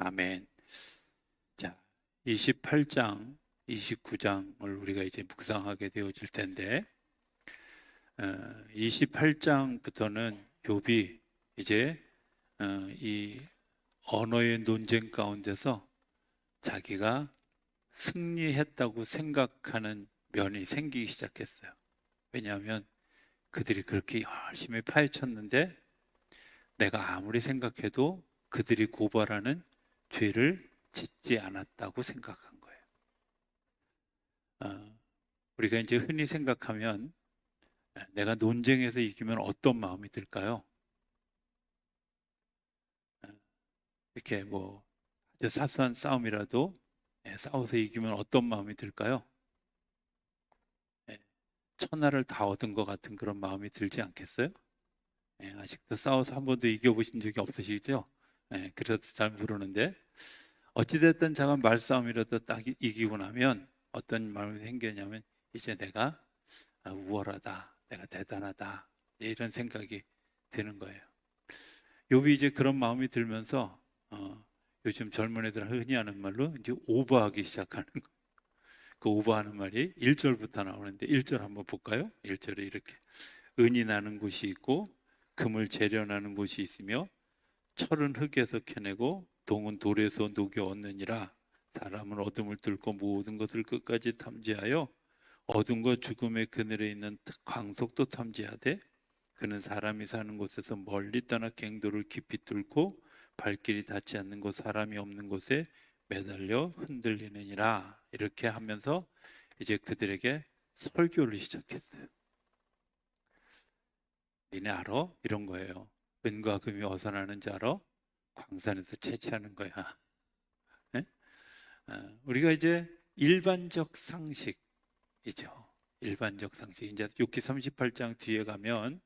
아멘. 자, 28장, 29장을 우리가 이제 묵상하게 되어질 텐데, 28장부터는 욥이 이제 이 언어의 논쟁 가운데서 자기가 승리했다고 생각하는 면이 생기기 시작했어요. 왜냐하면 그들이 그렇게 열심히 파헤쳤는데 내가 아무리 생각해도 그들이 고발하는 죄를 짓지 않았다고 생각한 거예요. 우리가 이제 흔히 생각하면 내가 논쟁에서 이기면 어떤 마음이 들까요? 이렇게 뭐 아주 사소한 싸움이라도 싸워서 이기면 어떤 마음이 들까요? 천하를 다 얻은 것 같은 그런 마음이 들지 않겠어요? 아직도 싸워서 한 번도 이겨보신 적이 없으시죠? 그래도 잘 모르는데 어찌됐든 작은 말싸움이라도 딱 이기고 나면 어떤 마음이 생기냐면 이제 내가 우월하다, 내가 대단하다, 이런 생각이 드는 거예요. 욥이 이제 그런 마음이 들면서 요즘 젊은 애들은 흔히 하는 말로 이제 오버하기 시작하는 거예요. 그 오버하는 말이 1절부터 나오는데 1절 한번 볼까요? 1절에 이렇게 은이 나는 곳이 있고 금을 재련하는 곳이 있으며 철은 흙에서 캐내고 동은 돌에서 녹여 얻느니라. 사람은 어둠을 뚫고 모든 것을 끝까지 탐지하여 어둠과 죽음의 그늘에 있는 광석도 탐지하되 그는 사람이 사는 곳에서 멀리 떠나 갱도를 깊이 뚫고 발길이 닿지 않는 곳 사람이 없는 곳에 매달려 흔들리느니라. 이렇게 하면서 이제 그들에게 설교를 시작했어요. 니네 알아? 이런 거예요. 은과 금이 어디서 나는지 알아? 광산에서 채취하는 거야. 네? 우리가 이제 일반적 상식이죠. 일반적 상식. 이제 욥기 38장 뒤에 가면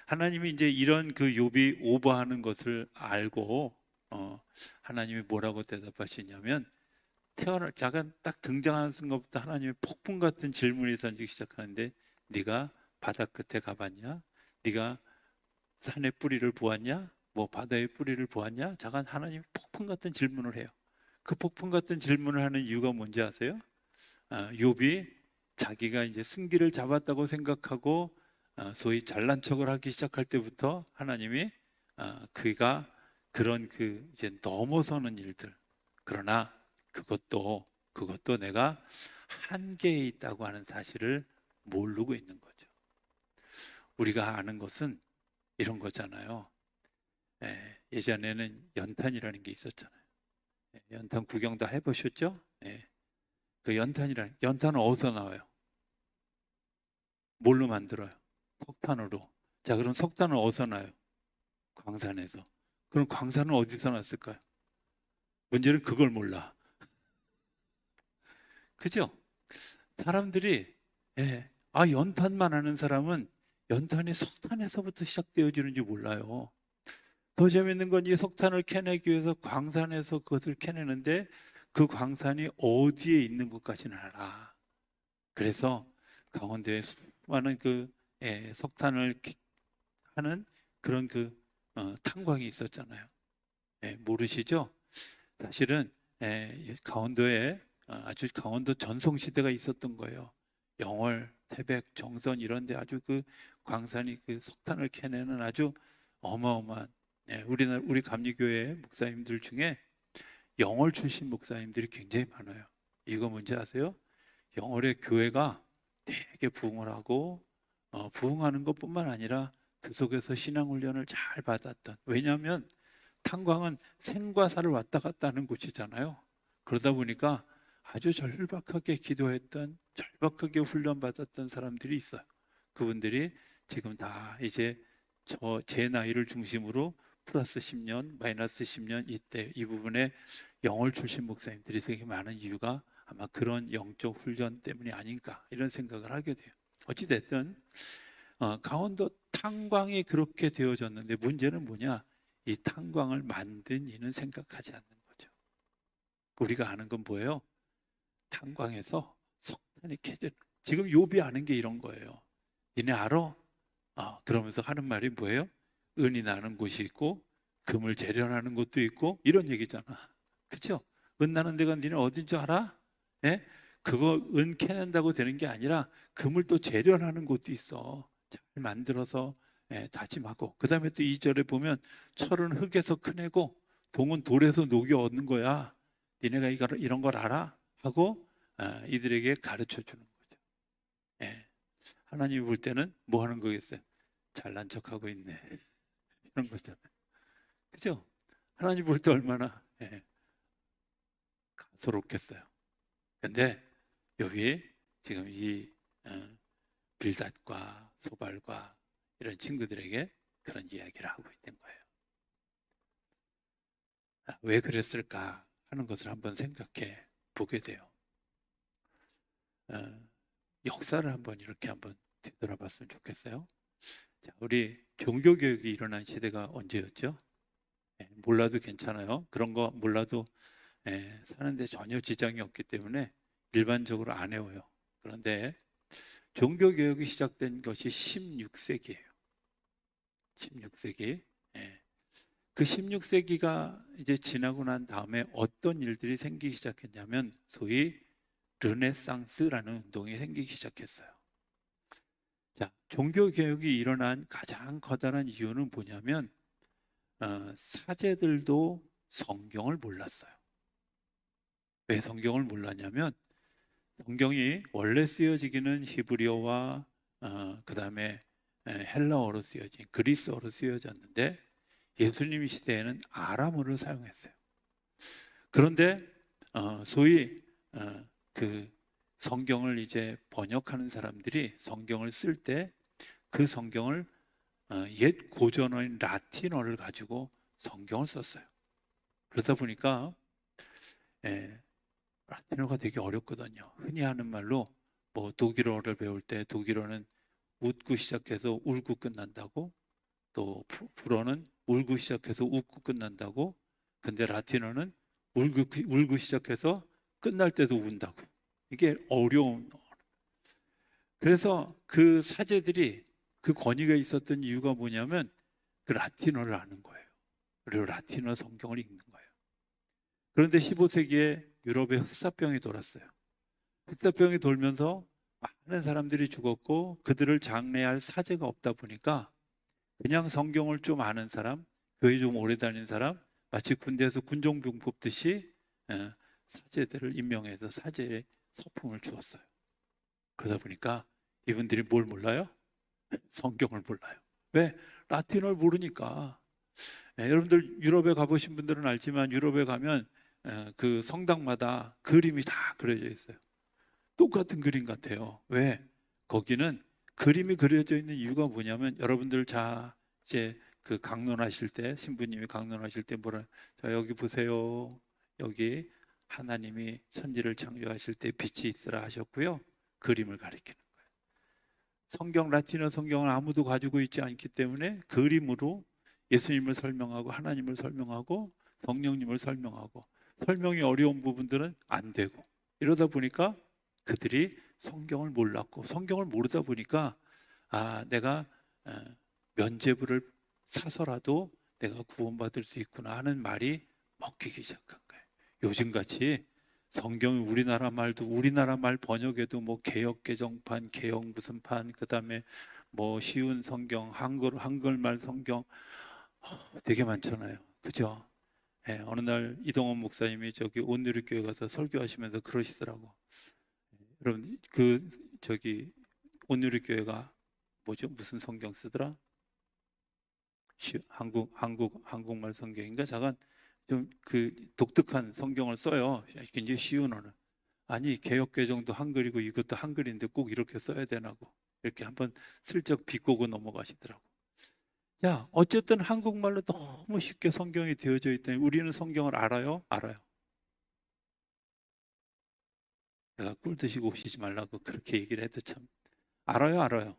하나님이 이제 이런 그 욥이 오버하는 것을 알고 하나님이 뭐라고 대답하시냐면 자가 딱 등장하는 순간부터 하나님이 폭풍 같은 질문이 던지기 시작하는데 네가 바다 끝에 가봤냐? 네가 산의 뿌리를 보았냐? 뭐 바다의 뿌리를 보았냐? 잠깐 하나님이 폭풍 같은 질문을 해요. 그 폭풍 같은 질문을 하는 이유가 뭔지 아세요? 욥이 자기가 이제 승기를 잡았다고 생각하고 소위 잘난 척을 하기 시작할 때부터 하나님이 그가 그런 그 이제 넘어서는 일들, 그러나 그것도 내가 한계에 있다고 하는 사실을 모르고 있는 거죠. 우리가 아는 것은 이런 거잖아요. 예전에는 연탄이라는 게 있었잖아요. 연탄 구경 다 해보셨죠? 그 연탄은 어디서 나와요? 뭘로 만들어요? 석탄으로. 자, 그럼 석탄은 어디서 나요? 광산에서. 그럼 광산은 어디서 났을까요? 문제는 그걸 몰라. 그죠? 사람들이 연탄만 아는 사람은 연탄이 석탄에서부터 시작되어지는지 몰라요. 더 재밌는 건 이 석탄을 캐내기 위해서 광산에서 그것을 캐내는데 그 광산이 어디에 있는 것까지는 알아. 그래서 강원도에 수많은 그 석탄을 하는 그런 그 탄광이 있었잖아요. 모르시죠? 사실은 강원도에 아주 강원도 전성시대가 있었던 거예요. 영월, 태백, 정선 이런 데 아주 그 광산이 그 석탄을 캐내는 아주 어마어마한 우리 감리교회 목사님들 중에 영월 출신 목사님들이 굉장히 많아요. 이거 뭔지 아세요? 영월의 교회가 되게 부흥을 하고 부흥하는 것뿐만 아니라 그 속에서 신앙훈련을 잘 받았던, 왜냐하면 탄광은 생과 사를 왔다 갔다 하는 곳이잖아요. 그러다 보니까 아주 절박하게 기도했던, 절박하게 훈련받았던 사람들이 있어요. 그분들이 지금 다 이제 제 나이를 중심으로 플러스 10년, 마이너스 10년 이때 이 부분에 영월 출신 목사님들이 되게 많은 이유가 아마 그런 영적 훈련 때문이 아닌가 이런 생각을 하게 돼요. 어찌됐든 강원도 탄광이 그렇게 되어졌는데 문제는 뭐냐? 이 탄광을 만든 이는 생각하지 않는 거죠. 우리가 아는 건 뭐예요? 탄광에서 석탄이 캐져. 지금 욥이 아는 게 이런 거예요. 니네 알아? 그러면서 하는 말이 뭐예요? 은이 나는 곳이 있고 금을 재련하는 곳도 있고 이런 얘기잖아. 그렇죠? 은 나는 데가 니네 어딘 줄 알아? 예? 그거 은 캐낸다고 되는 게 아니라 금을 또 재련하는 곳도 있어. 잘 만들어서 다짐하고. 그 다음에 또 2절에 보면 철은 흙에서 크내고 동은 돌에서 녹여 얻는 거야. 니네가 이런 걸 알아? 하고 이들에게 가르쳐 주는 거죠. 예. 하나님이 볼 때는 뭐 하는 거겠어요? 잘난 척하고 있네. 이런 거잖아요. 그죠? 하나님 볼 때 얼마나 가소롭겠어요. 근데 여기 지금 이 빌닷과 소발과 이런 친구들에게 그런 이야기를 하고 있는 거예요. 왜 그랬을까 하는 것을 한번 생각해 보게 돼요. 역사를 한번 이렇게 한번 뒤돌아봤으면 좋겠어요. 자, 우리 종교교육이 일어난 시대가 언제였죠? 몰라도 괜찮아요. 그런 거 몰라도 사는데 전혀 지장이 없기 때문에 일반적으로 안 해워요. 그런데 종교개혁이 시작된 것이 16세기예요. 16세기. 그 16세기가 이제 지나고 난 다음에 어떤 일들이 생기기 시작했냐면 소위 르네상스라는 운동이 생기기 시작했어요. 자, 종교개혁이 일어난 가장 커다란 이유는 뭐냐면 사제들도 성경을 몰랐어요. 왜 성경을 몰랐냐면 성경이 원래 쓰여지기는 히브리어와 그다음에 헬라어로 쓰여진 그리스어로 쓰여졌는데 예수님 시대에는 아람어를 사용했어요. 그런데 소위 그 성경을 이제 번역하는 사람들이 성경을 쓸 때 그 성경을 옛 고전어인 라틴어를 가지고 성경을 썼어요. 그러다 보니까 라틴어가 되게 어렵거든요. 흔히 하는 말로 뭐 독일어를 배울 때 독일어는 웃고 시작해서 울고 끝난다고, 또 불어는 울고 시작해서 웃고 끝난다고, 근데 라틴어는 울고 시작해서 끝날 때도 운다고. 이게 어려운. 그래서 그 사제들이 그 권위가 있었던 이유가 뭐냐면 그 라틴어를 아는 거예요. 그리고 라틴어 성경을 읽는 거예요. 그런데 15세기에 유럽에 흑사병이 돌았어요. 흑사병이 돌면서 많은 사람들이 죽었고 그들을 장례할 사제가 없다 보니까 그냥 성경을 좀 아는 사람, 교회 좀 오래 다닌 사람, 마치 군대에서 군종병 뽑듯이 사제들을 임명해서 사제의 서품을 주었어요. 그러다 보니까 이분들이 뭘 몰라요? 성경을 몰라요. 왜? 라틴어를 모르니까. 여러분들 유럽에 가보신 분들은 알지만 유럽에 가면 그 성당마다 그림이 다 그려져 있어요. 똑같은 그림 같아요. 왜? 거기는 그림이 그려져 있는 이유가 뭐냐면 여러분들 이제 그 강론하실 때 신부님이 강론하실 때 자 여기 보세요. 여기 하나님이 천지를 창조하실 때 빛이 있으라 하셨고요. 그림을 가리키는 거예요. 성경 라틴어 성경을 아무도 가지고 있지 않기 때문에 그림으로 예수님을 설명하고 하나님을 설명하고 성령님을 설명하고 설명이 어려운 부분들은 안 되고 이러다 보니까 그들이 성경을 몰랐고 성경을 모르다 보니까 내가 면죄부를 사서라도 내가 구원받을 수 있구나 하는 말이 먹히기 시작한 거예요. 요즘같이 성경이 우리나라 말도 우리나라 말 번역에도 뭐 개역 개정판, 개역 무슨 판, 그다음에 뭐 쉬운 성경, 한글말 성경 되게 많잖아요. 그죠? 어느 날 이동원 목사님이 저기 온누리교회 가서 설교하시면서 그러시더라고. 여러분 온누리교회가 뭐죠? 무슨 성경 쓰더라? 한국말 성경인가? 잠깐 좀 그 독특한 성경을 써요. 굉장히 쉬운 언어. 아니 개역개정도 한글이고 이것도 한글인데 꼭 이렇게 써야 되나고 이렇게 한번 슬쩍 비꼬고 넘어가시더라고. 야, 어쨌든 한국말로 너무 쉽게 성경이 되어져 있다니 우리는 성경을 알아요? 알아요. 내가 꿀 드시고 오시지 말라고 그렇게 얘기를 해도 참 알아요.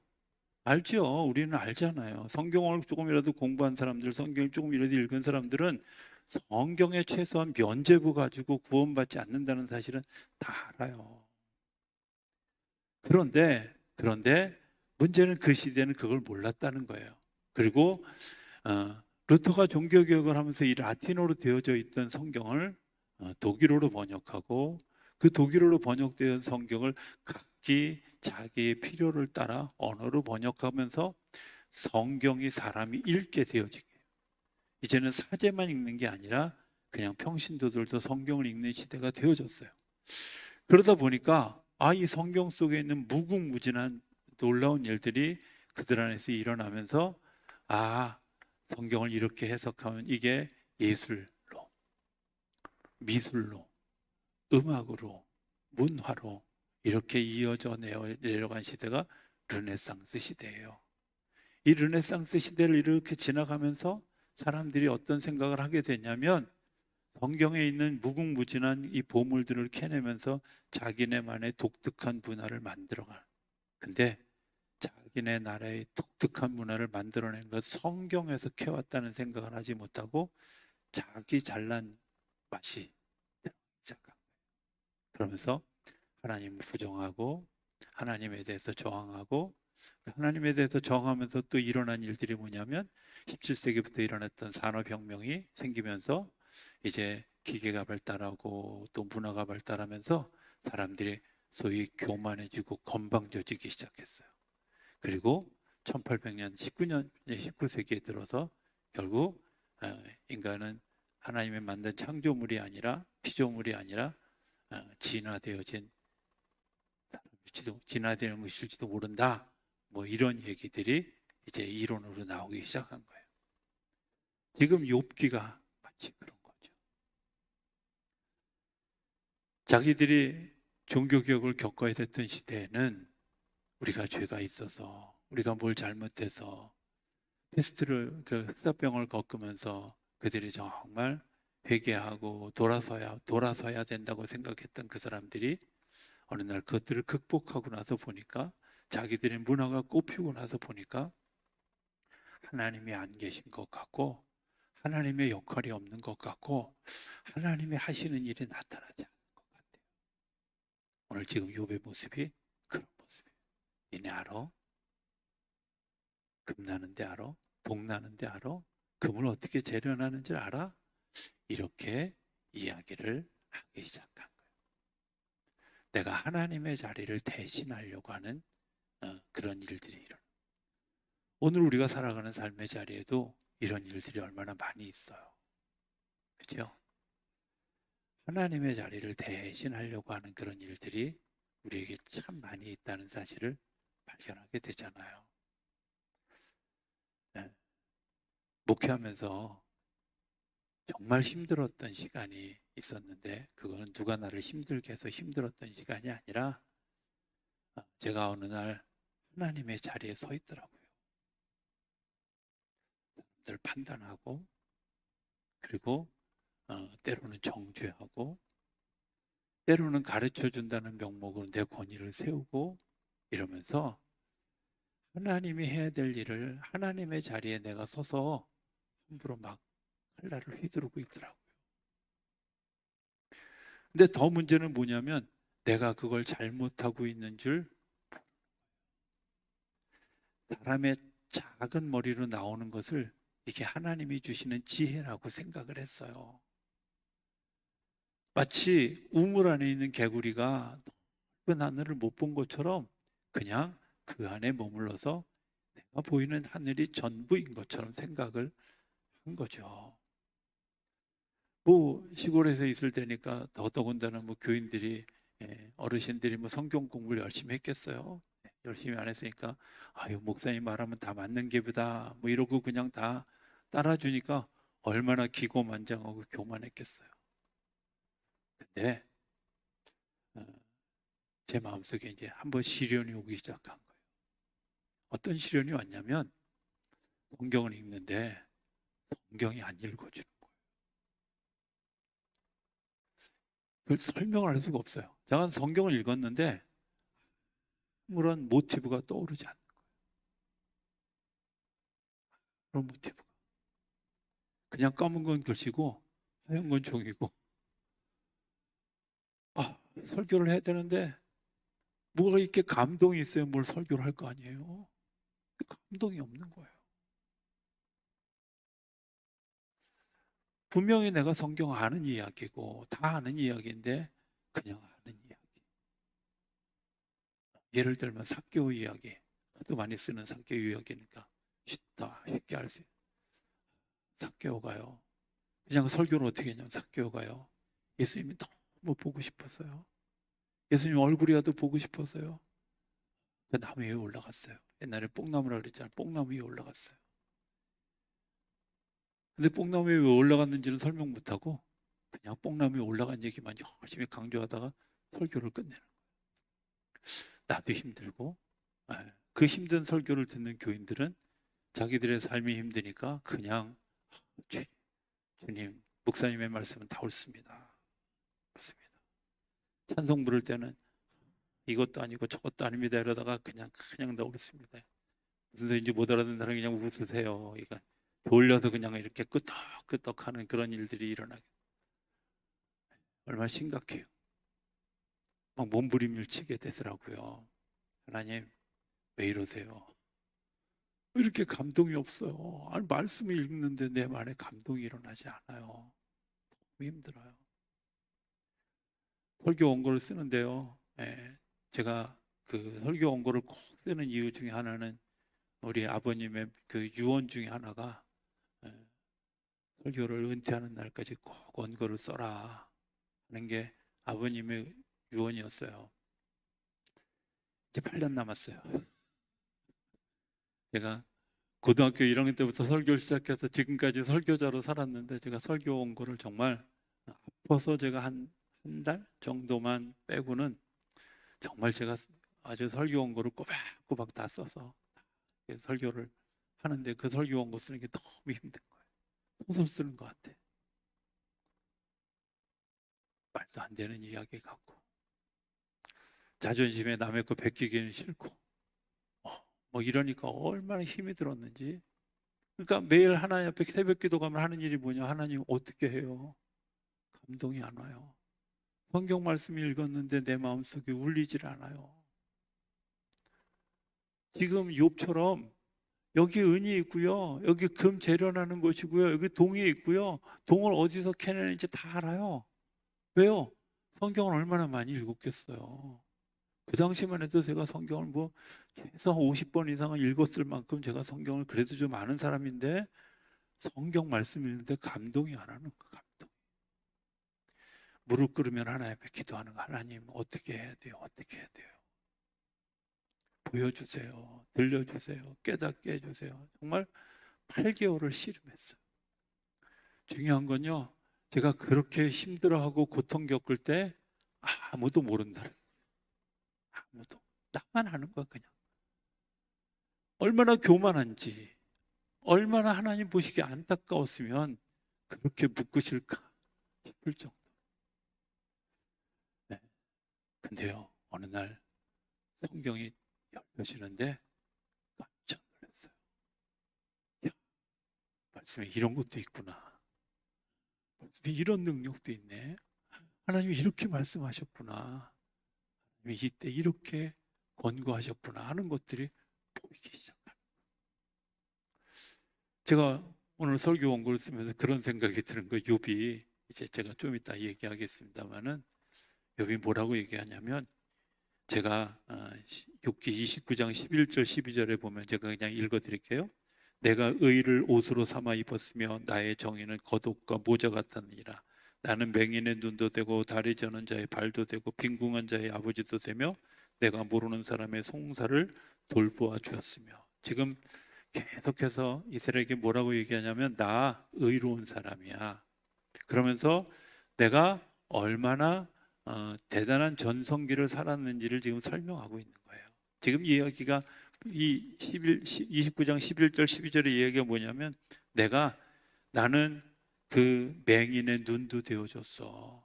알죠. 우리는 알잖아요. 성경을 조금이라도 공부한 사람들, 성경을 조금이라도 읽은 사람들은 성경에 최소한 면죄부 가지고 구원받지 않는다는 사실은 다 알아요. 그런데 문제는 그 시대는 그걸 몰랐다는 거예요. 그리고 루터가 종교개혁을 하면서 이 라틴어로 되어져 있던 성경을 독일어로 번역하고 그 독일어로 번역된 성경을 각기 자기의 필요를 따라 언어로 번역하면서 성경이 사람이 읽게 되어지게 해요. 이제는 사제만 읽는 게 아니라 그냥 평신도들도 성경을 읽는 시대가 되어졌어요. 그러다 보니까 이 성경 속에 있는 무궁무진한 놀라운 일들이 그들 안에서 일어나면서 성경을 이렇게 해석하면 이게 예술로, 미술로, 음악으로, 문화로 이렇게 이어져 내려간 시대가 르네상스 시대예요. 이 르네상스 시대를 이렇게 지나가면서 사람들이 어떤 생각을 하게 되냐면 성경에 있는 무궁무진한 이 보물들을 캐내면서 자기네만의 독특한 문화를 만들어가는. 근데 자기네 나라의 독특한 문화를 만들어낸 것 성경에서 캐왔다는 생각을 하지 못하고 자기 잘난 맛이 시작한 거예요. 그러면서 하나님을 부정하고 하나님에 대해서 저항하고 하나님에 대해서 저항하면서 또 일어난 일들이 뭐냐면 17세기부터 일어났던 산업혁명이 생기면서 이제 기계가 발달하고 또 문화가 발달하면서 사람들이 소위 교만해지고 건방져지기 시작했어요. 그리고 1800년 19세기에 들어서 결국 인간은 하나님의 만든 창조물이 아니라 피조물이 아니라 진화되어진 사람일지도 진화되는 것일지도 모른다. 뭐 이런 얘기들이 이제 이론으로 나오기 시작한 거예요. 지금 욥기가 마치 그런 거죠. 자기들이 종교개혁을 겪어야 됐던 시대에는 우리가 죄가 있어서 우리가 뭘 잘못해서 패스트를 흑사병을 겪으면서 그들이 정말 회개하고 돌아서야 된다고 생각했던 그 사람들이 어느 날 그것들을 극복하고 나서 보니까 자기들의 문화가 꽃피고 나서 보니까 하나님이 안 계신 것 같고 하나님의 역할이 없는 것 같고 하나님이 하시는 일이 나타나지 않는 것 같아요. 오늘 지금 욥의 모습이 그런 모습이에요. 니네 알아? 금 나는데 알아? 동 나는데 알아? 금을 어떻게 재련하는 줄 알아? 이렇게 이야기를 하기 시작한 거예요. 내가 하나님의 자리를 대신하려고 하는 그런 일들이 일어나. 오늘 우리가 살아가는 삶의 자리에도 이런 일들이 얼마나 많이 있어요. 그렇죠? 하나님의 자리를 대신하려고 하는 그런 일들이 우리에게 참 많이 있다는 사실을 발견하게 되잖아요. 네. 목회하면서 정말 힘들었던 시간이 있었는데 그거는 누가 나를 힘들게 해서 힘들었던 시간이 아니라 제가 어느 날 하나님의 자리에 서 있더라고요. 사람들 판단하고 그리고 때로는 정죄하고 때로는 가르쳐준다는 명목으로 내 권위를 세우고 이러면서 하나님이 해야 될 일을 하나님의 자리에 내가 서서 함부로 막 칼날을 휘두르고 있더라고요. 근데 더 문제는 뭐냐면 내가 그걸 잘못하고 있는 줄 사람의 작은 머리로 나오는 것을 이게 하나님이 주시는 지혜라고 생각을 했어요. 마치 우물 안에 있는 개구리가 넓은 하늘을 못 본 것처럼 그냥 그 안에 머물러서 내가 보이는 하늘이 전부인 것처럼 생각을 한 거죠. 뭐 시골에서 있을 때니까 더더군다나 뭐 교인들이 어르신들이 뭐 성경 공부를 열심히 했겠어요. 열심히 안 했으니까 아유 목사님 말하면 다 맞는 게보다 뭐 이러고 그냥 다 따라주니까 얼마나 기고만장하고 교만했겠어요. 근데 제 마음속에 이제 한번 시련이 오기 시작한 거예요. 어떤 시련이 왔냐면 성경을 읽는데 성경이 안 읽어지는 거예요. 그걸 설명을 할 수가 없어요. 제가 성경을 읽었는데 아무런 모티브가 떠오르지 않는 거예요. 그런 모티브가. 그냥 검은 건 글씨고 하얀 건 종이고 설교를 해야 되는데 뭐가 이렇게 감동이 있어야 뭘 설교를 할 거 아니에요. 감동이 없는 거예요. 분명히 내가 성경 아는 이야기고 다 아는 이야기인데 그냥 아는 이야기. 예를 들면 삭개오 이야기. 또 많이 쓰는 삭개오 이야기니까 쉽게 알 수 있어요. 삭개오가요. 그냥 설교를 어떻게 했냐면 삭개오가요. 예수님이 너무 보고 싶었어요. 예수님 얼굴이라도 보고 싶어서요. 그 나무 위에 올라갔어요. 옛날에 뽕나무라고 그랬잖아요. 뽕나무 위에 올라갔어요. 근데 뽕나무 위에 왜 올라갔는지는 설명 못하고 그냥 뽕나무 위에 올라간 얘기만 열심히 강조하다가 설교를 끝내는 거예요. 나도 힘들고 그 힘든 설교를 듣는 교인들은 자기들의 삶이 힘드니까 그냥 주님, 목사님의 말씀은 다 옳습니다. 그렇습니다. 찬송 부를 때는 이것도 아니고 저것도 아닙니다. 이러다가 그냥 나오겠습니다. 무슨 소리인지 못 알아듣는 사람이 그냥 웃으세요. 그러니까 졸려서 그냥 이렇게 끄떡끄떡 하는 그런 일들이 일어나게. 얼마나 심각해요. 막 몸부림을 치게 되더라고요. 하나님, 왜 이러세요? 왜 이렇게 감동이 없어요? 아니, 말씀을 읽는데 내 말에 감동이 일어나지 않아요. 너무 힘들어요. 설교 원고를 쓰는데요. 제가 그 설교 원고를 꼭 쓰는 이유 중에 하나는 우리 아버님의 그 유언 중에 하나가 설교를 은퇴하는 날까지 꼭 원고를 써라 하는 게 아버님의 유언이었어요. 이제 8년 남았어요. 제가 고등학교 1학년 때부터 설교를 시작해서 지금까지 설교자로 살았는데 제가 설교 원고를 정말 아파서 제가 한 달 정도만 빼고는 정말 제가 아주 설교 원고를 꼬박꼬박 다 써서 설교를 하는데 그 설교 원고 쓰는 게 너무 힘든 거예요. 소설 쓰는 것 같아. 말도 안 되는 이야기 같고 자존심에 남의 거 베끼기는 싫고 뭐 이러니까 얼마나 힘이 들었는지. 그러니까 매일 하나님 앞에 새벽 기도 가면 하는 일이 뭐냐. 하나님 어떻게 해요? 감동이 안 와요. 성경 말씀 읽었는데 내 마음속에 울리질 않아요. 지금 욥처럼 여기 은이 있고요. 여기 금 재련하는 곳이고요. 여기 동이 있고요. 동을 어디서 캐내는지 다 알아요. 왜요? 성경을 얼마나 많이 읽었겠어요. 그 당시만 해도 제가 성경을 뭐 최소 50번 이상은 읽었을 만큼 제가 성경을 그래도 좀 아는 사람인데 성경 말씀 읽는데 감동이 안 하는 거 감동. 무릎 꿇으면 하나님 앞에 기도하는 거. 하나님 어떻게 해야 돼요? 어떻게 해야 돼요? 보여주세요. 들려주세요. 깨닫게 해주세요. 정말 8개월을 씨름했어요. 중요한 건요. 제가 그렇게 힘들어하고 고통 겪을 때 아무도 모른다는 거예요. 아무도. 나만 아는 거야 그냥. 얼마나 교만한지, 얼마나 하나님 보시기에 안타까웠으면 그렇게 묶으실까 싶을 정도. 네. 근데요, 어느 날 성경이 열려지는데 깜짝 놀랐어요. 야, 말씀에 이런 것도 있구나. 말씀에 이런 능력도 있네. 하나님이 이렇게 말씀하셨구나. 하나님이 이때 이렇게 권고하셨구나 하는 것들이 보이기 시작합니다. 제가 오늘 설교 원고를 쓰면서 그런 생각이 드는 거예요. 욥이 이제 제가 좀 이따 얘기하겠습니다만은 욥이 뭐라고 얘기하냐면 제가 욥기 29장 11절 12절에 보면 제가 그냥 읽어드릴게요. 내가 의를 옷으로 삼아 입었으며 나의 정의는 겉옷과 모자 같았느니라. 나는 맹인의 눈도 되고 다리 저는 자의 발도 되고 빈궁한 자의 아버지도 되며 내가 모르는 사람의 송사를 돌보아 주었으며. 지금 계속해서 이스라엘에게 뭐라고 얘기하냐면 나 의로운 사람이야. 그러면서 내가 얼마나 대단한 전성기를 살았는지를 지금 설명하고 있는 거예요. 지금 이 이야기가 이 29장 11절 12절의 이야기가 뭐냐면 나는 그 맹인의 눈도 되어줬어.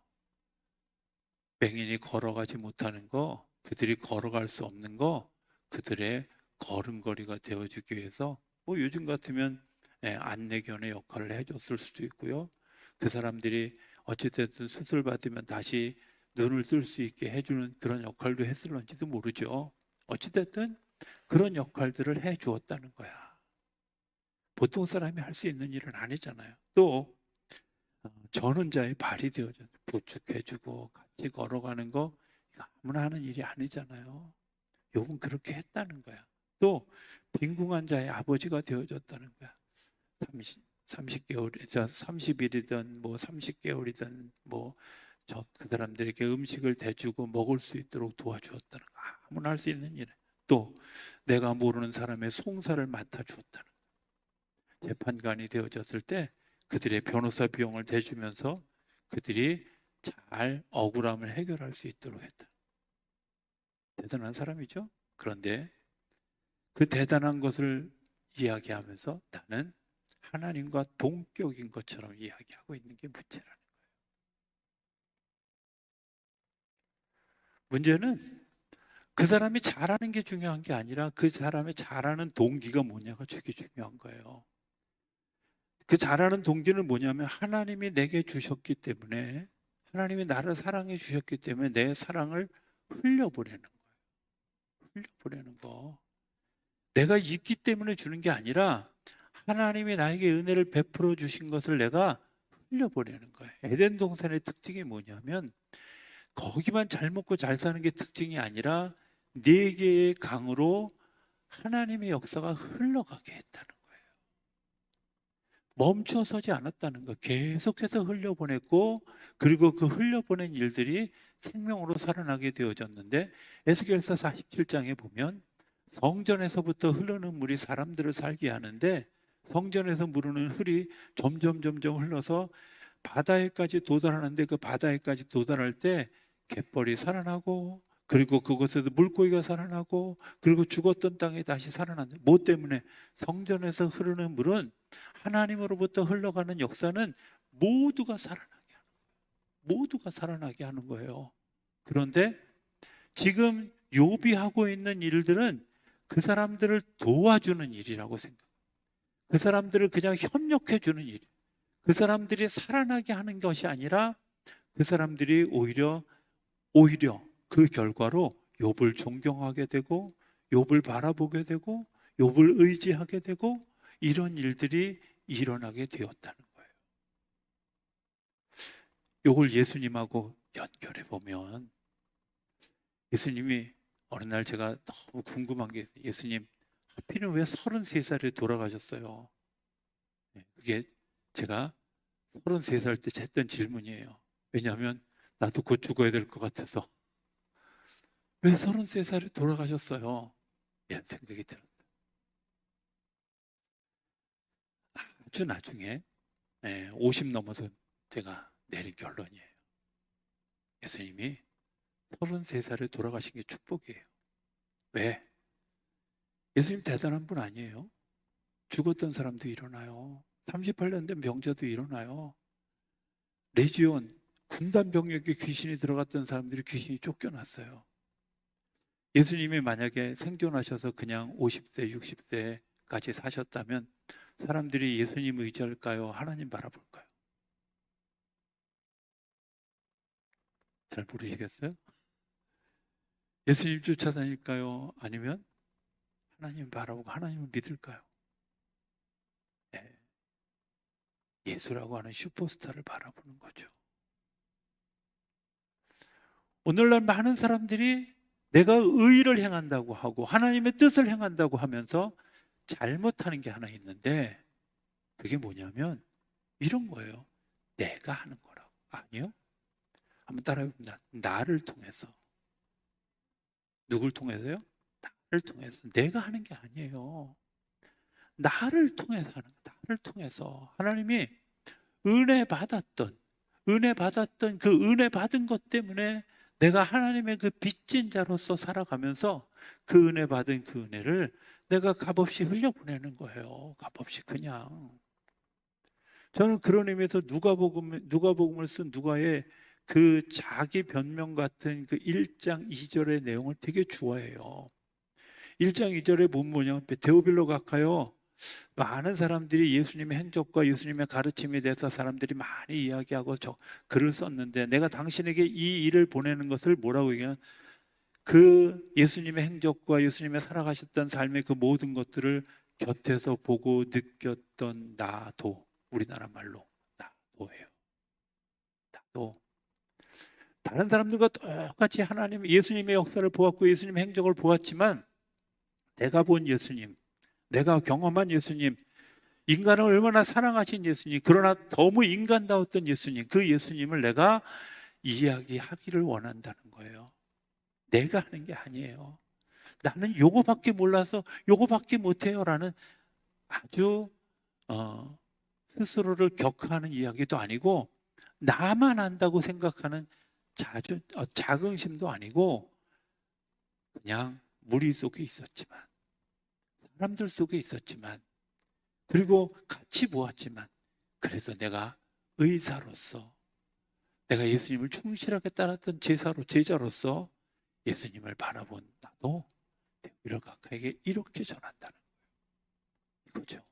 맹인이 걸어가지 못하는 거, 그들이 걸어갈 수 없는 거, 그들의 걸음걸이가 되어주기 위해서 뭐 요즘 같으면 안내견의 역할을 해줬을 수도 있고요. 그 사람들이 어찌됐든 수술 받으면 다시 눈을 뜰 수 있게 해주는 그런 역할도 했을런지도 모르죠. 어찌됐든 그런 역할들을 해주었다는 거야. 보통 사람이 할 수 있는 일은 아니잖아요. 또 전원자의 발이 되어줘. 부축해주고 같이 걸어가는 거 이거 아무나 하는 일이 아니잖아요. 욥은 그렇게 했다는 거야. 또 빈궁한 자의 아버지가 되어줬다는 거야. 30개월이든 30일이든 뭐 30개월이든 뭐 그 사람들에게 음식을 대주고 먹을 수 있도록 도와주었다는 거. 아무나 할 수 있는 일. 또 내가 모르는 사람의 송사를 맡아주었다는 거. 재판관이 되어졌을 때 그들의 변호사 비용을 대주면서 그들이 잘 억울함을 해결할 수 있도록 했다. 대단한 사람이죠. 그런데 그 대단한 것을 이야기하면서 나는 하나님과 동격인 것처럼 이야기하고 있는 게 문제라는 거예요. 문제는 그 사람이 잘하는 게 중요한 게 아니라 그 사람이 잘하는 동기가 뭐냐가 되게 중요한 거예요. 그 잘하는 동기는 뭐냐면 하나님이 내게 주셨기 때문에, 하나님이 나를 사랑해 주셨기 때문에 내 사랑을 흘려보내는 거예요. 흘려보내는 거. 내가 있기 때문에 주는 게 아니라 하나님이 나에게 은혜를 베풀어 주신 것을 내가 흘려보내는 거예요. 에덴 동산의 특징이 뭐냐면 거기만 잘 먹고 잘 사는 게 특징이 아니라 네 개의 강으로 하나님의 역사가 흘러가게 했다는 거예요. 멈춰서지 않았다는 거. 계속해서 흘려보냈고, 그리고 그 흘려보낸 일들이 생명으로 살아나게 되어졌는데, 에스겔서 47장에 보면 성전에서부터 흐르는 물이 사람들을 살게 하는데, 성전에서 무르는 흘이 점점 흘러서 바다에까지 도달하는데, 그 바다에까지 도달할 때 갯벌이 살아나고, 그리고 그곳에서 물고기가 살아나고, 그리고 죽었던 땅에 다시 살아난다. 뭐 때문에? 성전에서 흐르는 물은, 하나님으로부터 흘러가는 역사는 모두가 살아나게 하는 거예요. 모두가 살아나게 하는 거예요. 그런데 지금 욥이 하고 있는 일들은 그 사람들을 도와주는 일이라고 생각해요. 그 사람들을 그냥 협력해 주는 일. 그 사람들이 살아나게 하는 것이 아니라 그 사람들이 오히려 그 결과로 욥을 존경하게 되고, 욥을 바라보게 되고, 욥을 의지하게 되고, 이런 일들이 일어나게 되었다는 거예요. 이걸 예수님하고 연결해 보면, 예수님이 어느 날 제가 너무 궁금한 게, 예수님 하필은 왜 33살에 돌아가셨어요? 그게 제가 33살 때 했던 질문이에요. 왜냐하면 나도 곧 죽어야 될 것 같아서. 왜 33살에 돌아가셨어요? 이런 생각이 들었어요. 아주 나중에 50 넘어서 제가 내린 결론이에요. 예수님이 33살에 돌아가신 게 축복이에요. 왜? 예수님 대단한 분 아니에요? 죽었던 사람도 일어나요. 38년 된 병자도 일어나요. 레지온, 군단 병력에 귀신이 들어갔던 사람들이 귀신이 쫓겨났어요. 예수님이 만약에 생존하셔서 그냥 50세, 60세까지 사셨다면 사람들이 예수님 의지할까요? 하나님 바라볼까요? 잘 모르시겠어요? 예수님 쫓아다닐까요? 아니면 하나님 바라보고 하나님을 믿을까요? 네. 예수라고 하는 슈퍼스타를 바라보는 거죠. 오늘날 많은 사람들이 내가 의를 행한다고 하고 하나님의 뜻을 행한다고 하면서 잘못하는 게 하나 있는데, 그게 뭐냐면 이런 거예요. 내가 하는 거라고. 아니요. 한번 따라해봅니다. 나를 통해서. 누굴 통해서요? 나를 통해서. 내가 하는 게 아니에요. 나를 통해서 하는 거. 나를 통해서. 하나님이 은혜 받았던 그 은혜 받은 것 때문에 내가 하나님의 그 빚진 자로서 살아가면서 그 은혜 받은 그 은혜를 내가 값없이 흘려보내는 거예요. 값없이 그냥. 저는 그런 의미에서 누가복음을 쓴 누가의 그 자기 변명 같은 그 1장 2절의 내용을 되게 좋아해요. 1장 2절에 보면 뭐냐면 데오빌로 각하여, 많은 사람들이 예수님의 행적과 예수님의 가르침에 대해서 사람들이 많이 이야기하고 글을 썼는데, 내가 당신에게 이 일을 보내는 것을 뭐라고 얘기하면, 그 예수님의 행적과 예수님의 살아가셨던 삶의 그 모든 것들을 곁에서 보고 느꼈던 나도, 우리나라 말로 나도예요. 또 다른 사람들과 똑같이 하나님, 예수님의 역사를 보았고 예수님의 행적을 보았지만 내가 본 예수님, 내가 경험한 예수님, 인간을 얼마나 사랑하신 예수님, 그러나 너무 인간다웠던 예수님, 그 예수님을 내가 이야기하기를 원한다는 거예요. 내가 하는 게 아니에요. 나는 요거밖에 몰라서 요거밖에 못해요라는 아주 스스로를 격하는 이야기도 아니고 나만 안다고 생각하는 자긍심도 아니고 그냥 무리 속에 있었지만 사람들 속에 있었지만 그리고 같이 보았지만 그래서 내가 의사로서 내가 예수님을 충실하게 따랐던 제자로서 예수님을 바라본 나도 이를 각하에게 이렇게 전한다는 이거죠.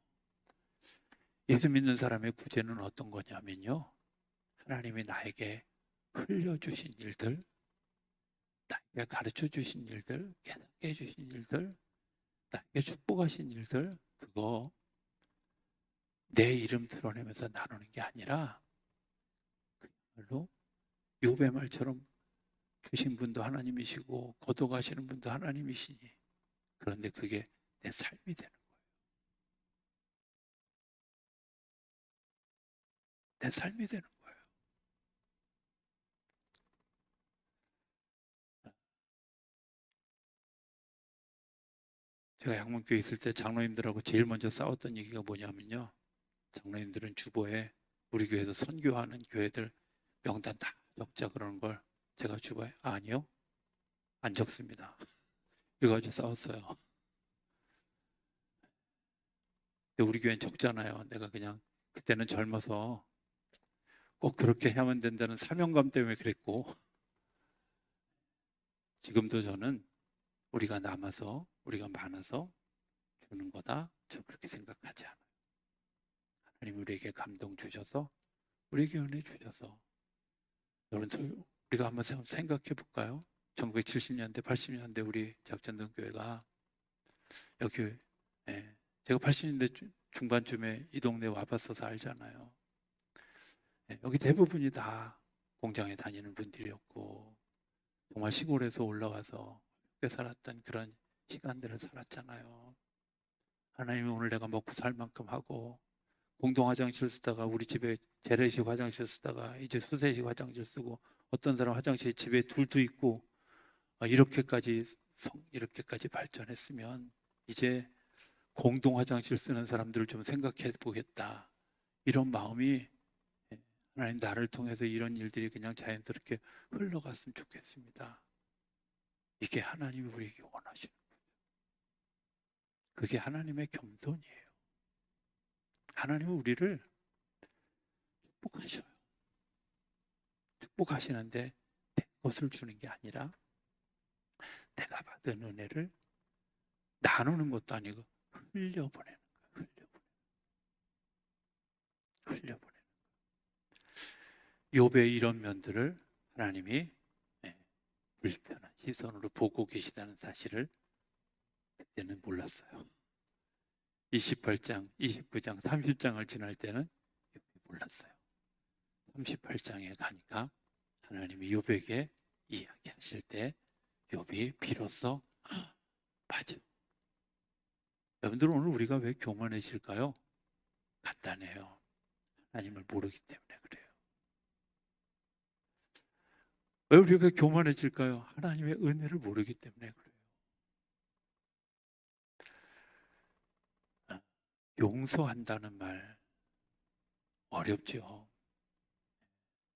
예수 믿는 사람의 구제는 어떤 거냐면요. 하나님이 나에게 흘려주신 일들, 나에게 가르쳐 주신 일들, 깨닫게 해주신 일들, 나에게 축복하신 일들, 그거 내 이름 드러내면서 나누는 게 아니라 그야말로 욥의 말처럼 주신 분도 하나님이시고 거둬가시는 분도 하나님이시니 그런데 그게 내 삶이 되는 거예요. 내 삶이 되는 거예요. 제가 양문교회 있을 때 장로님들하고 제일 먼저 싸웠던 얘기가 뭐냐면요. 장로님들은 주보에 우리 교회에서 선교하는 교회들 명단 다 적자 그러는 걸 제가 주보에 아니요. 안 적습니다. 이거 가지고 싸웠어요. 근데 우리 교회는 적잖아요. 내가 그냥 그때는 젊어서 꼭 그렇게 해야만 된다는 사명감 때문에 그랬고 지금도 저는 우리가 많아서 주는 거다. 저 그렇게 생각하지 않아요. 하나님 우리에게 감동 주셔서 우리에게 은혜 주셔서 여러분 우리가 한번 생각해 볼까요? 1970년대 80년대 우리 작전동교회가 여기 제가 80년대 중반쯤에 이 동네 와봤어서 알잖아요. 여기 대부분이 다 공장에 다니는 분들이었고 정말 시골에서 올라와서 꽤 살았던 그런 시간들을 살았잖아요. 하나님이 오늘 내가 먹고 살 만큼 하고 공동 화장실 쓰다가 우리 집에 재래식 화장실 쓰다가 이제 수세식 화장실 쓰고 어떤 사람 화장실 집에 둘도 있고 이렇게까지 발전했으면 이제 공동 화장실 쓰는 사람들을 좀 생각해 보겠다. 이런 마음이 하나님 나를 통해서 이런 일들이 그냥 자연스럽게 흘러갔으면 좋겠습니다. 이게 하나님이 우리에게 원하시는 거예요. 그게 하나님의 겸손이에요. 하나님은 우리를 축복하셔요. 축복하시는데 내 것을 주는 게 아니라 내가 받은 은혜를 나누는 것도 아니고 흘려보내는 거예요. 흘려보내는 욥의 이런 면들을 하나님이 불편한 시선으로 보고 계시다는 사실을 그때는 몰랐어요. 28장, 29장, 30장을 지날 때는 몰랐어요. 38장에 가니까 하나님이 욥에게 이야기하실 때 욥이 비로소 맞아. 여러분들 오늘 우리가 왜 교만해질까요? 간단해요. 하나님을 모르기 때문에 그래요. 왜 우리가 교만해질까요? 하나님의 은혜를 모르기 때문에 그래요. 용서한다는 말 어렵죠.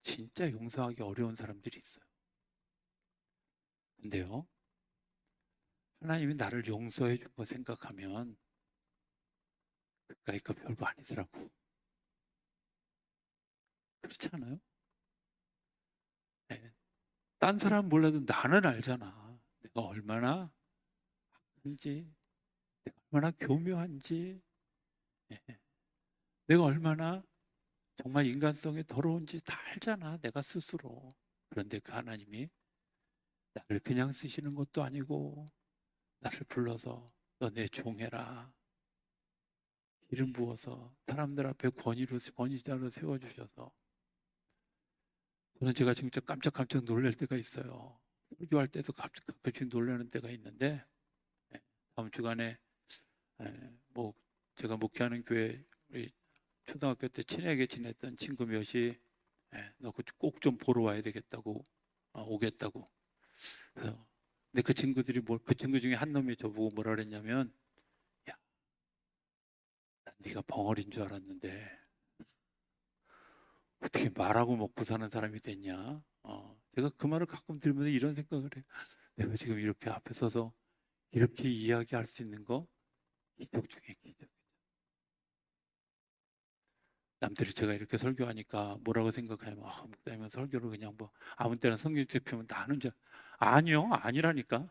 진짜 용서하기 어려운 사람들이 있어요. 근데요, 하나님이 나를 용서해 준 거 생각하면 그까이 거 별거 아니더라고. 그렇지 않아요? 네. 딴 사람 몰라도 나는 알잖아. 내가 얼마나 한지, 내가 얼마나 교묘한지, 예. 내가 얼마나 정말 인간성이 더러운지 다 알잖아. 내가 스스로. 그런데 그 하나님이 나를 그냥 쓰시는 것도 아니고 나를 불러서 너 내 종해라. 기름 부어서 사람들 앞에 권위자로 세워주셔서 저는 제가 진짜 깜짝깜짝 놀랄 때가 있어요. 설교할 때도 가끔씩 놀라는 때가 있는데, 예, 다음 주간에 뭐 제가 목회하는 교회 우리 초등학교 때 친하게 지냈던 친구 몇이 너 꼭 좀 보러 와야 되겠다고 오겠다고. 그래서 근데 그 친구들이 그 친구 중에 한 놈이 저보고 뭐라 그랬냐면, 야, 난 네가 벙어리인 줄 알았는데 어떻게 말하고 먹고 사는 사람이 됐냐? 제가 그 말을 가끔 들으면서 이런 생각을 해요. 내가 지금 이렇게 앞에 서서 이렇게 이야기할 수 있는 거 기적 중에 기적. 남들이 제가 이렇게 설교하니까 뭐라고 생각하냐면, 목사님은 설교를 그냥 뭐 아무 때나 성경 펴면 다 하는 줄. 아니요, 아니라니까.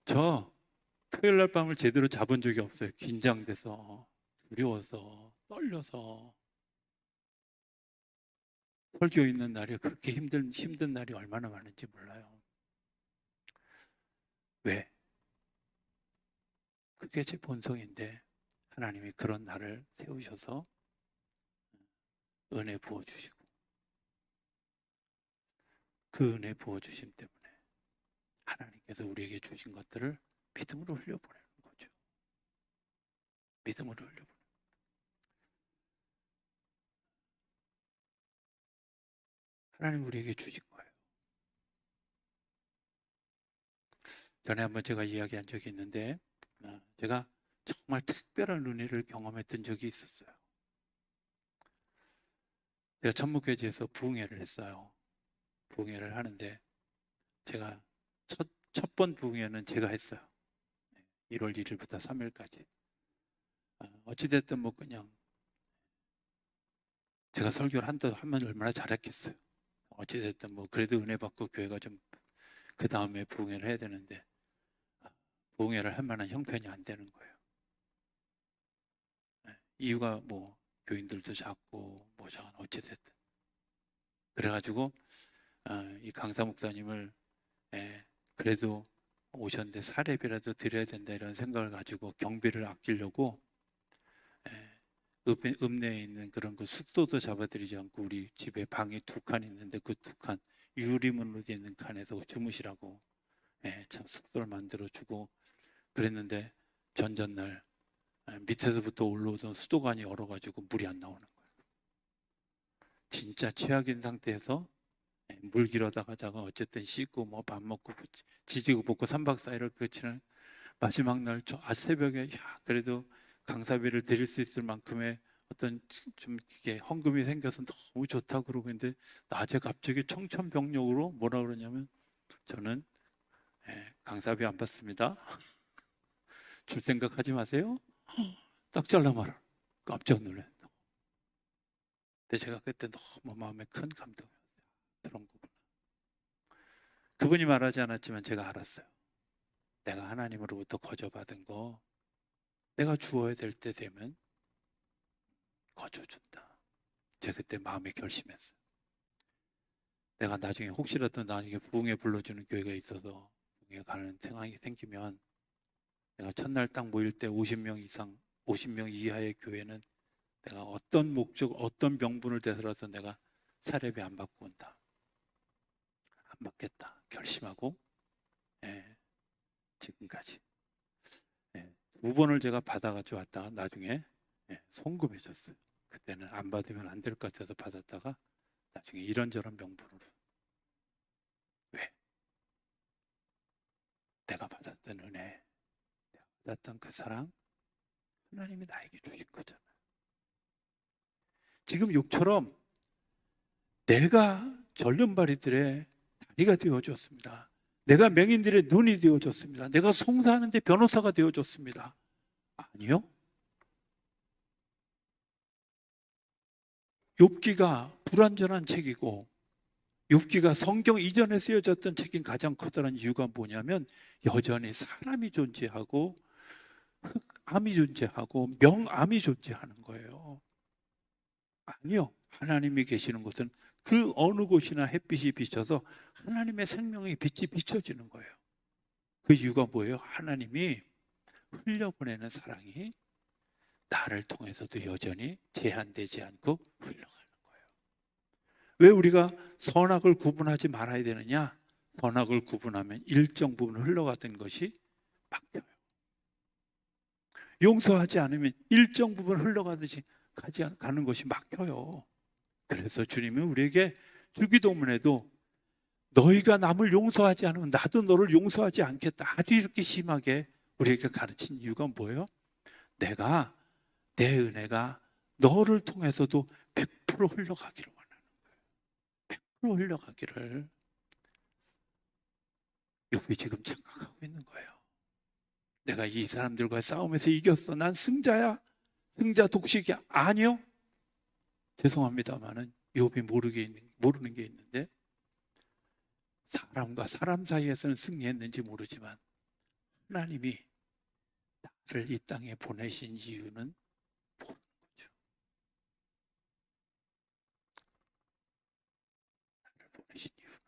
저 토요일 날 밤을 제대로 잡은 적이 없어요. 긴장돼서, 두려워서, 떨려서. 설교 있는 날이 그렇게 힘든 날이 얼마나 많은지 몰라요. 왜? 그게 제 본성인데 하나님이 그런 날을 세우셔서 은혜 부어주시고, 그 은혜 부어주심 때문에 하나님께서 우리에게 주신 것들을 믿음으로 흘려보내는 거죠. 믿음으로 흘려보내는. 하나님 우리에게 주신 거예요. 전에 한번 제가 이야기한 적이 있는데, 제가 정말 특별한 은혜를 경험했던 적이 있었어요. 제가 천목회지에서 부흥회를 했어요. 부흥회를 하는데 제가 첫 번 부흥회는 제가 했어요. 1월 1일부터 3일까지. 어찌됐든 뭐 그냥 제가 설교를 하면 얼마나 잘했겠어요. 어찌됐든 뭐 그래도 은혜 받고 교회가 좀 그 다음에 부흥회를 해야 되는데 부흥회를 할 만한 형편이 안 되는 거예요. 이유가 뭐 교인들도 작고 뭐 어찌됐든 그래가지고 이 강사 목사님을 그래도 오셨는데 사례비라도 드려야 된다 이런 생각을 가지고 경비를 아끼려고 읍내에 있는 그런 그 숙소도 잡아드리지 않고 우리 집에 방이 2칸 있는데 그 2칸 유리문으로 되어 있는 칸에서 주무시라고 참 숙소를 만들어주고 그랬는데 전전날 밑에서부터 올라오던 수도관이 얼어가지고 물이 안 나오는 거예요. 진짜 최악인 상태에서 물 길어다 가다가 어쨌든 씻고 뭐 밥 먹고 지지고 볶고 3박 4일을 그치는 마지막 날 새벽에 그래도 강사비를 드릴 수 있을 만큼의 어떤 좀 이게 헌금이 생겨서 너무 좋다고 그러고 있는데 낮에 갑자기 청천벽력으로 뭐라 그러냐면 저는 강사비 안 받습니다. 줄 생각하지 마세요. 딱 잘라 말아. 깜짝 놀랐어. 근데 제가 그때 너무 마음에 큰 감동이었어요. 그런 거구나. 그분이 말하지 않았지만 제가 알았어요. 내가 하나님으로부터 거저받은 거 내가 주어야 될 때 되면 거저준다. 제가 그때 마음에 결심했어요. 내가 나중에 혹시라도 나에게 부흥회 불러주는 교회가 있어서 부흥회 가는 상황이 생기면 내가 첫날 딱 모일 때 50명 이상, 50명 이하의 교회는 내가 어떤 목적, 어떤 명분을 대서라서 내가 사례비 안 받고 온다. 안 받겠다. 결심하고 지금까지 2번을 제가 받아가지고 왔다가 나중에 송금해 줬어요. 그때는 안 받으면 안 될 것 같아서 받았다가 나중에 이런저런 명분으로 왜? 내가 받았던 은혜, 내가 받았던 그 사랑 하나님이 나에게 주신 거잖아요. 지금 욕처럼 내가 절름발이들의 다리가 되어줬습니다. 내가 맹인들의 눈이 되어줬습니다. 내가 송사하는데 변호사가 되어줬습니다. 아니요. 욥기가 불완전한 책이고 욥기가 성경 이전에 쓰여졌던 책인 가장 커다란 이유가 뭐냐면 여전히 사람이 존재하고 흑암이 존재하고 명암이 존재하는 거예요. 아니요. 하나님이 계시는 곳은 그 어느 곳이나 햇빛이 비쳐서 하나님의 생명의 빛이 비춰지는 거예요. 그 이유가 뭐예요? 하나님이 흘려보내는 사랑이 나를 통해서도 여전히 제한되지 않고 흘러가는 거예요. 왜 우리가 선악을 구분하지 말아야 되느냐? 선악을 구분하면 일정 부분 흘러갔던 것이 막혀요. 용서하지 않으면 일정 부분 흘러가듯이 가는 것이 막혀요. 그래서 주님은 우리에게 주기도문에도 너희가 남을 용서하지 않으면 나도 너를 용서하지 않겠다. 아주 이렇게 심하게 우리에게 가르친 이유가 뭐예요? 내가 내 은혜가 너를 통해서도 100% 흘러가기를 원하는 거예요. 100% 흘러가기를. 욥이 지금 착각하고 있는 거예요. 내가 이 사람들과 싸움에서 이겼어. 난 승자야. 승자 독식이야. 아니요. 죄송합니다만은 욥이 모르는 게 있는데, 사람과 사람 사이에서는 승리했는지 모르지만 하나님이 나를 이 땅에 보내신 이유는 모르는 거죠. 나를 보내신 이유는.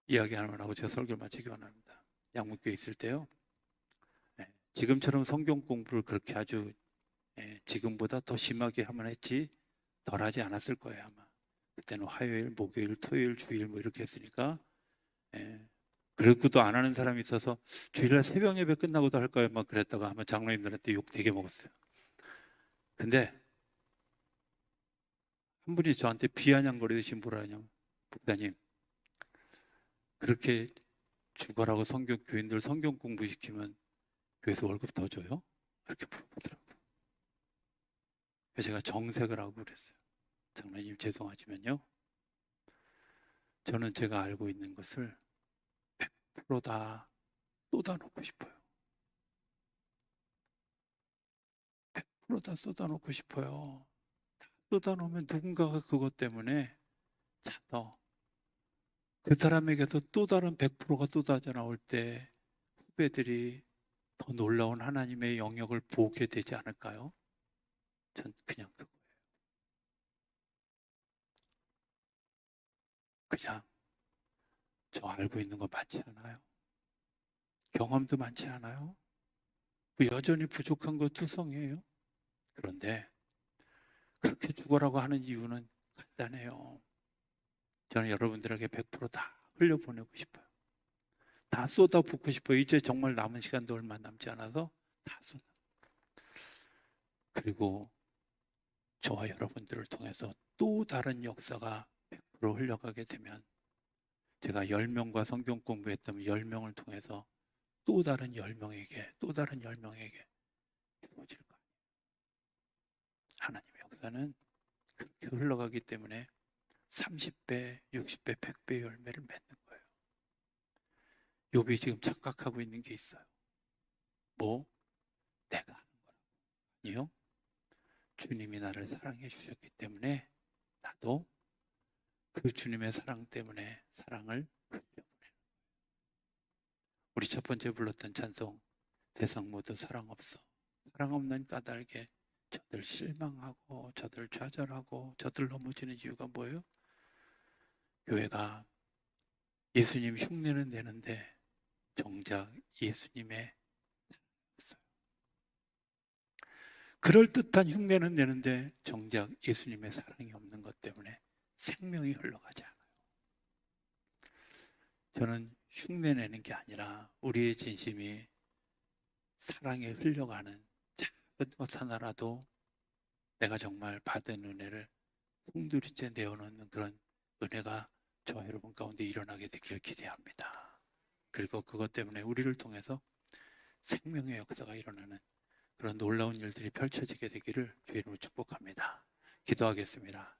이야기 하나만 하고 제가 설교를 마치기 원합니다. 양문교에 있을 때요, 지금처럼 성경 공부를 그렇게 아주 지금보다 더 심하게 하면 했지 덜 하지 않았을 거예요. 아마 그때는 화요일, 목요일, 토요일, 주일 뭐 이렇게 했으니까. 그렇고도 안 하는 사람이 있어서 주일날 새벽 예배 끝나고도 할까요? 막 그랬다가 아마 장로님들한테 욕 되게 먹었어요. 근데 한 분이 저한테 비아냥거리듯이 뭐라 하냐면, 목사님 그렇게 죽어라고 교인들 성경 공부시키면 교회에서 월급 더 줘요? 이렇게 물어보더라고요. 그래서 제가 정색을 하고 그랬어요. 장로님 죄송하지만요, 저는 제가 알고 있는 것을 100% 다 쏟아놓고 싶어요. 100% 다 쏟아놓고 싶어요. 다 쏟아놓으면 누군가가 그것 때문에 차서 그 사람에게서 또 다른 100%가 쏟아져 나올 때 후배들이 더 놀라운 하나님의 영역을 보게 되지 않을까요? 전 그냥 그거예요. 그냥 저 알고 있는 거 많지 않아요? 경험도 많지 않아요? 여전히 부족한 거 투성이에요. 그런데 그렇게 죽어라고 하는 이유는 간단해요. 저는 여러분들에게 100%다 흘려보내고 싶어요. 다 쏟아붓고 싶어요. 이제 정말 남은 시간도 얼마 남지 않아서 다 쏟아. 그리고 저와 여러분들을 통해서 또 다른 역사가 100% 흘러가게 되면, 제가 10명과 성경 공부했다면 10명을 통해서 또 다른 10명에게 주어질 거예요. 하나님의 역사는 그렇게 흘러가기 때문에 30배, 60배, 100배 열매를 맺는 거예요. 욥이 지금 착각하고 있는 게 있어요. 뭐? 내가 하는 거라고. 아니요. 주님이 나를 사랑해 주셨기 때문에 나도 그 주님의 사랑 때문에 사랑을 흘려보내는 거예요. 우리 첫 번째 불렀던 찬송, 세상 모두 사랑 없어. 사랑 없는 까닭에 저들 실망하고 저들 좌절하고 저들 넘어지는 이유가 뭐예요? 교회가 예수님 흉내는 내는데 정작 예수님의 없어요. 그럴듯한 흉내는 내는데 정작 예수님의 사랑이 없는 것 때문에 생명이 흘러가지 않아요. 저는 흉내내는 게 아니라 우리의 진심이 사랑에 흘려가는 작은 것 하나라도 내가 정말 받은 은혜를 송두리째 내어놓는 그런 은혜가 저와 여러분 가운데 일어나게 되기를 기대합니다. 그리고 그것 때문에 우리를 통해서 생명의 역사가 일어나는 그런 놀라운 일들이 펼쳐지게 되기를 주의 이름으로 축복합니다. 기도하겠습니다.